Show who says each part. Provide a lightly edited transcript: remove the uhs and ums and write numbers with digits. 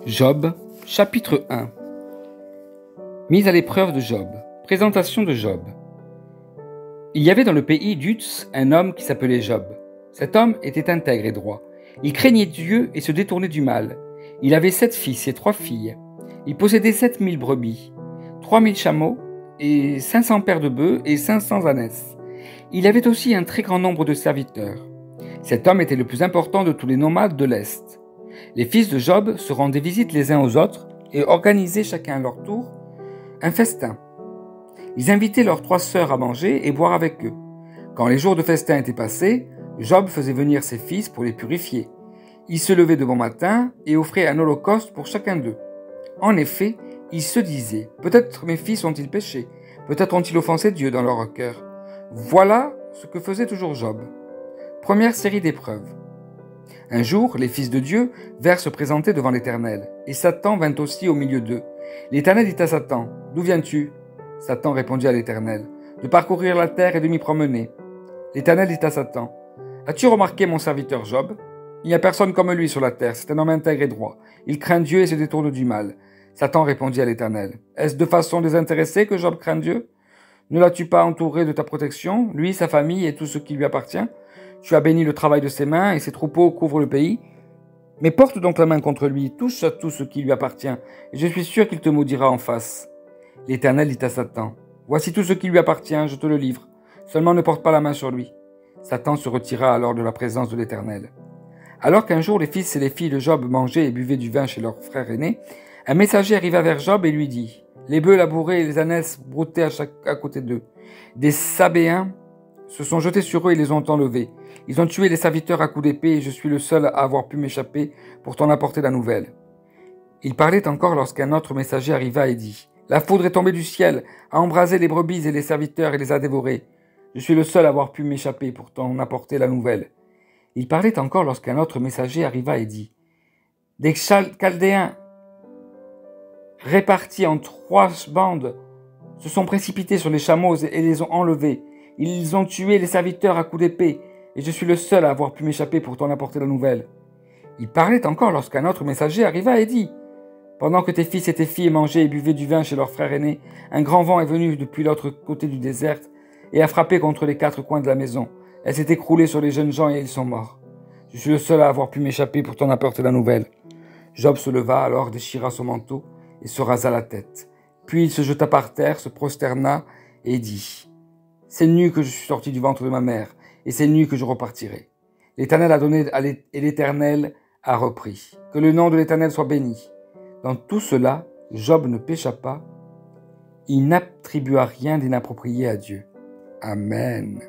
Speaker 1: Job, chapitre 1. Mise à l'épreuve de Job. Présentation de Job. Il y avait dans le pays d'Uz un homme qui s'appelait Job. Cet homme était intègre et droit. Il craignait Dieu et se détournait du mal. Il avait 7 fils et 3 filles. Il possédait 7000 brebis, 3000 chameaux et 500 paires de bœufs et 500 ânesses. Il avait aussi un très grand nombre de serviteurs. Cet homme était le plus important de tous les nomades de l'Est. Les fils de Job se rendaient visite les uns aux autres et organisaient chacun à leur tour un festin. Ils invitaient leurs 3 sœurs à manger et boire avec eux. Quand les jours de festin étaient passés, Job faisait venir ses fils pour les purifier. Il se levait de bon matin et offrait un holocauste pour chacun d'eux. En effet, il se disait « Peut-être mes fils ont-ils péché, peut-être ont-ils offensé Dieu dans leur cœur. » Voilà ce que faisait toujours Job. Première série d'épreuves. Un jour, les fils de Dieu vinrent se présenter devant l'Éternel, et Satan vint aussi au milieu d'eux. L'Éternel dit à Satan, « D'où viens-tu » Satan répondit à l'Éternel, « De parcourir la terre et de m'y promener. » L'Éternel dit à Satan, « As-tu remarqué mon serviteur Job ? Il n'y a personne comme lui sur la terre, c'est un homme intègre et droit. Il craint Dieu et se détourne du mal. » Satan répondit à l'Éternel, « Est-ce de façon désintéressée que Job craint Dieu ? Ne l'as-tu pas entouré de ta protection, lui, sa famille et tout ce qui lui appartient ? Tu as béni le travail de ses mains et ses troupeaux couvrent le pays. Mais porte donc la main contre lui, touche à tout ce qui lui appartient, et je suis sûr qu'il te maudira en face. » L'Éternel dit à Satan, « Voici tout ce qui lui appartient, je te le livre. Seulement ne porte pas la main sur lui. » Satan se retira alors de la présence de l'Éternel. Alors qu'un jour les fils et les filles de Job mangeaient et buvaient du vin chez leur frère aîné, un messager arriva vers Job et lui dit, « Les bœufs labourés et les ânesses broutaient à côté d'eux. Des Sabéens se sont jetés sur eux et les ont enlevés. Ils ont tué les serviteurs à coups d'épée et je suis le seul à avoir pu m'échapper pour t'en apporter la nouvelle. » Il parlait encore lorsqu'un autre messager arriva et dit, « La foudre est tombée du ciel, a embrasé les brebis et les serviteurs et les a dévorés. Je suis le seul à avoir pu m'échapper pour t'en apporter la nouvelle. » Il parlait encore lorsqu'un autre messager arriva et dit, « Des Chaldéens répartis en 3 bandes se sont précipités sur les chameaux et les ont enlevés. Ils ont tué les serviteurs à coups d'épée, et je suis le seul à avoir pu m'échapper pour t'en apporter la nouvelle. » Il parlait encore lorsqu'un autre messager arriva et dit, « Pendant que tes fils et tes filles mangeaient et buvaient du vin chez leur frère aîné, un grand vent est venu depuis l'autre côté du désert et a frappé contre les 4 coins de la maison. Elle s'est écroulée sur les jeunes gens et ils sont morts. Je suis le seul à avoir pu m'échapper pour t'en apporter la nouvelle. » Job se leva alors, déchira son manteau et se rasa la tête. Puis il se jeta par terre, se prosterna et dit, « C'est nu que je suis sorti du ventre de ma mère, et c'est nu que je repartirai. L'Éternel a donné et l'Éternel a repris. Que le nom de l'Éternel soit béni. » Dans tout cela, Job ne pécha pas. Il n'attribua rien d'inapproprié à Dieu. Amen.